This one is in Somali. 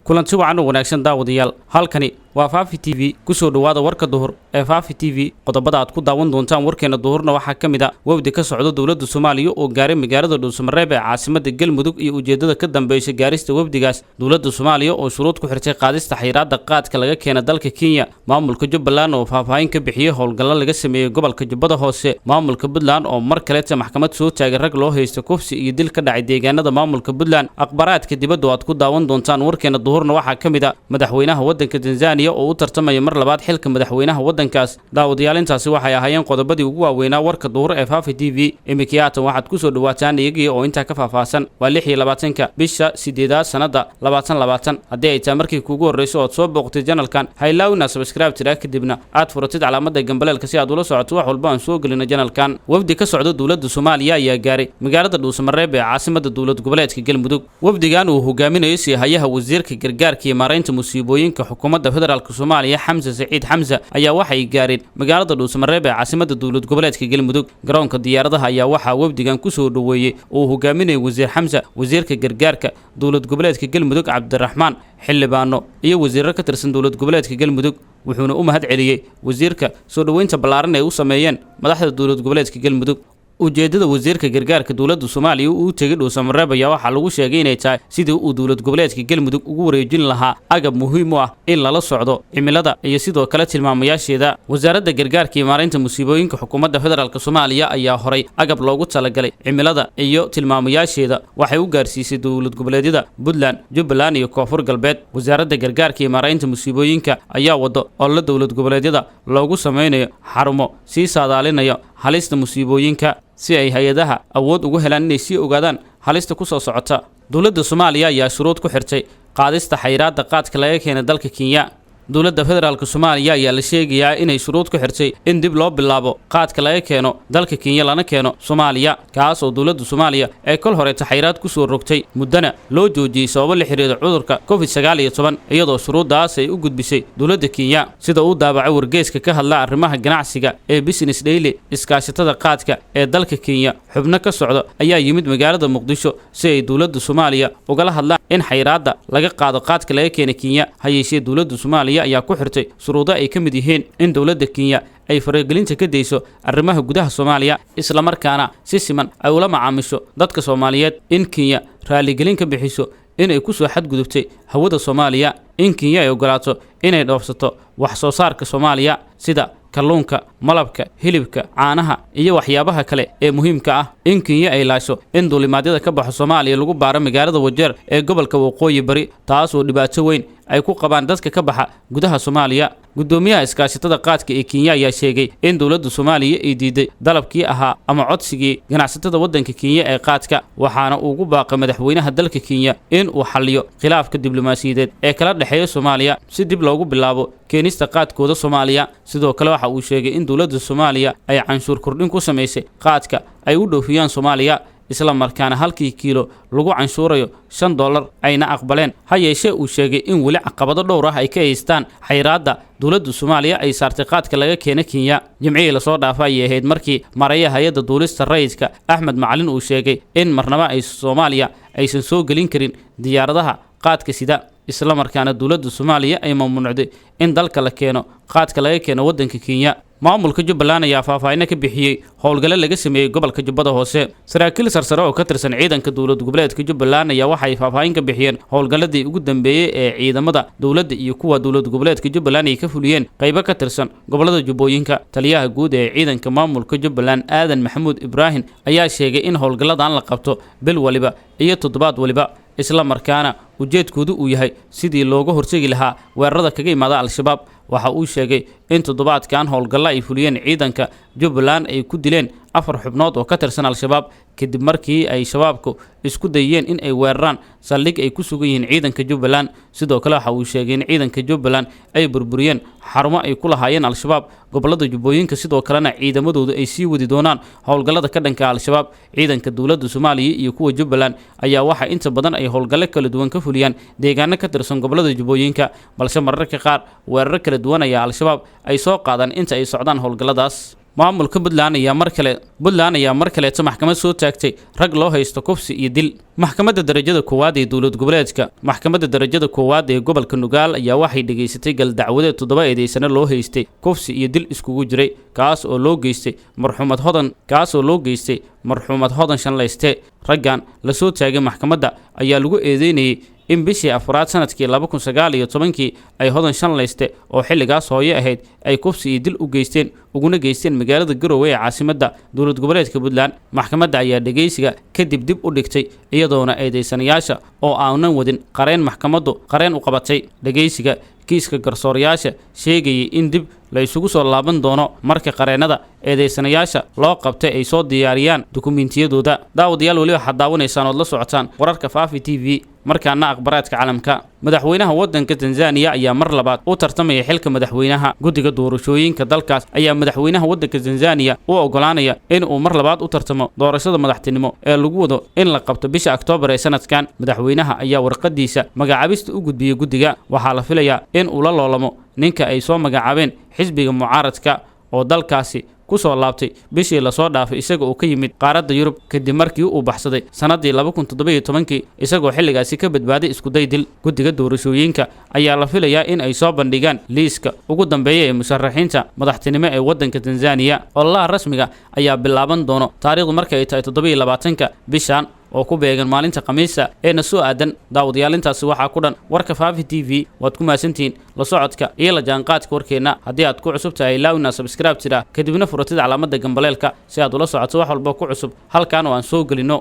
kulanti wacan oo wanaagsan daawadayaal halkani waa Faafi TV kusoo dhawaada warka duhur ee Faafi TV qodobada aad ku daawan doontaan warkeena duhurna waxaa kamid ah wafdi ka socda dawladda Soomaaliya oo gaaray magaalada Dhuusamareeb ee caasimadda Galmudug iyo ujeedada ka dambeysay gaarista wafdigaas dawladda Soomaaliya oo shuruud ku xirtay qaadista xayiraadda qaadka laga keenay dalka Kenya maamulka Jubbaland oo faahfaahin ka bixiyay howlgallada laga sameeyay gobolka Jubbada Hoose maamulka Puntland oo mar kale maxkamad soo taagay rag loo haysto kufsi iyo dil ka dhacay deegaanada maamulka Puntland akhbaraadka dibadda aad ku daawan doontaan warkeena duhurna waxaa kamid ah madaxweynaha waddanka Tanzania oo u tartamaya mar labaad xilka madaxweynaha waddankaas daawadayaal intaasi waxay ahaayeen qodobadii ugu waaweynaa warka duhur ee Faafi TV imikaatan waxaad ku soo dhawaataan iyagii oo inta ka faahfaahsan waa 26 bisha 8 sanada 2020 haddii ay tahay markii kuugu horreysay oo soo booqtay channelkan haylaawina subscribe tira kadibna aad furatid calaamadda gambaleelka si aad ula socoto wax walba aan soo gelino channelkan wafdi ka socda dawladda Soomaaliya ayaa gaaray magaalada Dhuusamareeb ee caasimadda dawlad goboleedka Galmudug wafdigan uu hogaaminayo hayaha wasiirka gargaarka iyo maareynta musiibooyinka xukuumadda federaalka Soomaaliya Xamza Saciid Xamza ayaa waxay gaareen magaalada Dhuusamareeb ee caasimadda dawlad goboleedka Galmudug garoonka diyaaradaha ayaa waxa wafdigan ku soo dhaweeyay oo hogaaminaya wasiir Xamza wasiirka gargaarka dawlad goboleedka Galmudug Cabdiraxmaan xildhibaano iyo wasiirro ka tirsan dawlad goboleedka Galmudug wuxuuna u mahad celiyay wasiirka soo dhaweynta ballaaran ee u sameeyeen madaxda dawlad goboleedka Galmudug ujeedada wasiirka gargaarka dawladda Soomaaliya uu tagay Dhuusamareeb ayaa waxa lagu sheegay inay tahay sidii uu dawlad goboleedka Galmudug ugu wareejin lahaa agab muhiim u ah in lala socdo cimilada iyo sidoo kale tilmaamayaasheeda wasaaradda gargaarka iyo maareynta musiibooyinka xukuumadda federaalka Soomaaliya ayaa horay agab loogu talagalay cimilada iyo tilmaamayaasheeda waxay u gaarsiisay dawlad goboleedyada Puntland Jubbaland iyo Koonfur Galbeed wasaaradda gargaarka iyo maareynta musiibooyinka ayaa wado oo la dawlad goboleedyada loogu sameeyo xarumo si saadaalinaya halista musiibooyinka si ay hay'adaha awood ugu helaan inay si ogaadaan halista ku soo socota dawladda Soomaaliya ayaa shuruud ku xirtay qaadista xayiraadda qaadka laga keenay dalka Kenya dawladda federaalka Soomaaliya ayaa la sheegayaa inay shuruud ku xirtay in dib loo bilaabo qaadka laga keeno dalka Kenya lana keeno Soomaaliya kaas oo dawladda Soomaaliya ay kol hore xayiraad ku soo rogtay muddana loo joojiyay sabab la xiriira cudurka COVID-19 iyadoo shuruudaas ay u gudbisay dawladda Kenya sida uu daabacay wargeyska ka hadla arrimaha ganacsiga ee Business Daily iskaashatada qaadka ee dalka Kenya xubno ka socda ayaa yimid magaalada Muqdisho si ay dawladda Soomaaliya uga hadlaan in xayiraadda laga qaado qaadka laga keenay Kenya hayeeshee dawladda Soomaaliya ayaa ku xirtay shuruudo ay ka mid yihiin in dawladda Kenya ay faragelinta ka deyso arrimaha gudaha Soomaaliya isla markaana si siman ay ula macaamisho dadka Soomaaliyeed in Kenya raaligelin ka bixiso inay ku soo xadgudubtay hawada Soomaaliya in Kenya ay ogolaato inay dhoofsato wax soo saarka Soomaaliya sida kalluunka malabka hilibka caanaha iyo waxyaabaha kale ee muhiimka ah in Kenya ay laasho in duulimaadyada ka baxo Soomaaliya lagu baaro magaalada Wajeer ee gobolka Waqooyi Bari taas oo dhibaato weyn ay ku qabaan dadka ka baxa gudaha Soomaaliya gudoomiyaha iskaashatada qaadka ee Kenya ayaa sheegay in dawladda Soomaaliya ay diiday dalabkii ahaa ama codsigii ganacsatada waddanka Kenya ee qaadka waxaana uu ugu baaqay madaxweynaha dalka Kenya in uu xalliyo khilaafka diblomaasiyadeed ee kala dhaxeeya Soomaaliya si dib loogu bilaabo keenista qaadkooda Soomaaliya sidoo kale waxa uu sheegay in dawladda Soomaaliya ay canshuur kordhin ku sameysay qaadka ay u dhoofiyaan Soomaaliya isla markaana halkii kiilo lagu canshuurayo $5 ayna aqbaleen hayeeshee uu sheegay in wali caqabado dhowr ah ay ka haystaan xayiraadda dawladda Soomaaliya ay saartay qaadka laga keenay Kenya jimcihii la soo dhaafay ay ahayd markii mareeyaha hay'adda duulista rayidka Axmed Macalin uu sheegay in marnaba ay Soomaaliya aysan soo gelin karin diyaaradaha qaadka sida isla markaana dawladda Soomaaliya ay mamnuucday in dalka la keeno qaadka laga keeno waddanka Kenya maamulka Jubbaland ayaa faahfaahin ka bixiyay howlgalo laga sameeyay gobolka Jubbada Hoose saraakiil sarsare oo ka tirsan ciidanka dawlad goboleedka Jubbaland ayaa waxay faahfaahin ka bixiyeen howlgaladii ugu dambeeyay ee ciidamada dawladda iyo kuwa dawlad goboleedka Jubbaland ay ka fuliyeen qaybo ka tirsan gobolada Jubbooyinka taliyaha guud ee ciidanka maamulka Jubbaland Aadan Maxamuud Ibrahim ayaa sheegay in howlgaladan la qabto bil waliba iyo toddobaad waliba isla markaana ujeedkoodu uu yahay sidii looga hortagi lahaa weerarada kaga imaada Al-Shabaab waxa uu sheegay in toddobaadkan howlgalla ay fuliyeen ciidanka Jubbaland ay ku dileen 4 xubnood oo ka tirsan Al-Shabaab kadib markii ay shabaabku isku dayeen in ay weeraraan saldhig ay ku sugan yihiin ciidanka Jubbaland sidoo kale waxa uu sheegay in ciidanka Jubbaland ay burburiyeen xarumo ay ku lahaayeen Al-Shabaab gobolada Jubbooyinka sidoo kalena ciidamadoodu ay sii wadi doonaan howlgallada ka dhanka Al-Shabaab ciidanka dawladda Soomaaliya iyo kuwa Jubbaland ayaa waxa inta badan ay howlgallo kala duwan ka fuliyaan deegaano ka tirsan gobolada Jubbooyinka balse mararka qaar weerar kala duwan ayaa Al-Shabaab ay soo qaadaan inta ay socdaan howlgalladaas maamulka Puntland ayaa mar kale maxkamad soo taagtay rag loo haysto kufsi iyo dil. Maxkamadda darajada koowaad ee dowlad goboleedka maxkamadda darajada koowaad ee gobolka Nugaal ayaa waxay dhageysatay gal dacwade 7 eedeysano loo haystay kufsi iyo dil iskugu jiray kaas oo loo geystay marxuumad hodan shanlayste. Raggan la soo taagay maxkamadda ayaa lagu eedeynayay in bishii afraad sanadkii 2019 ay hodan shanlayste oo xilligaas hooyo ahayd ay kufsi iyo dil u geysteen uguna geysteen magaalada Garowe ee caasimadda dowlad goboleedka Puntland. Maxkamadda ayaa dhageysiga kadib dib u dhigtay iyadoona eedeysanayaasha oo aanan wadin qareen u qabatay dhageysiga kiiska garsoorayaasha sheegayay in dib la isugu soo laaban doono marka qareenada eedeysanayaasha loo qabtay ay soo diyaariyaan dukumiintiyadooda. Daawadayaal wali waxaad daawanaysaan oo la socotaan wararka Faafi TV markaana akhbaraadka caalamka. Madaxweynaha waddanka Tanzania ayaa mar labaad u tartamaya xilka madaxweynaha. Guddiga doorashooyinka dalkaas ayaa madaxweynaha waddanka Tanzania u ogolaanaya in uu mar labaad u tartamo doorashada madaxtinimo ee lagu wado in la qabto bisha Oktoobar ee sanadkan. Madaxweynaha ayaa warqadiisa magacaabista u gudbiyay guddiga. Waxaa la filayaa in uu la loolamo ninka ay soo magacaabeen xisbiga mucaaradka oo dalkaasi ku soo laabtay bishii la soo dhaafay isaga oo ka yimid qaaradda Yurub kadib markii uu baxsaday sanadii 2017 isagoo xilligaasi ka badbaaday isku day dil. Guddiga doorashooyinka ayaa la filayaa in ay soo bandhigaan liiska ugu dambeeya ee musharaxiinta madaxtinimo ee waddanka Tanzania. Ololaha rasmiga ayaa bilaaban doono taariikhdu markay ay tahay 27 bishan oo ku beegan maalinta Khamiista ee na soo aadan. Daawadayaalintaasi waxaa ku dhan warka Faafi TV. waad ku maasantiin la socodka iyo la jaanqaadka warkeena. haddii aad ku cusub tahay ilaawina subscribe tira kadibna furatida calaamadda gambaleelka si aad ula socoto wax walba ku cusub halkaan oo aan soo gelino.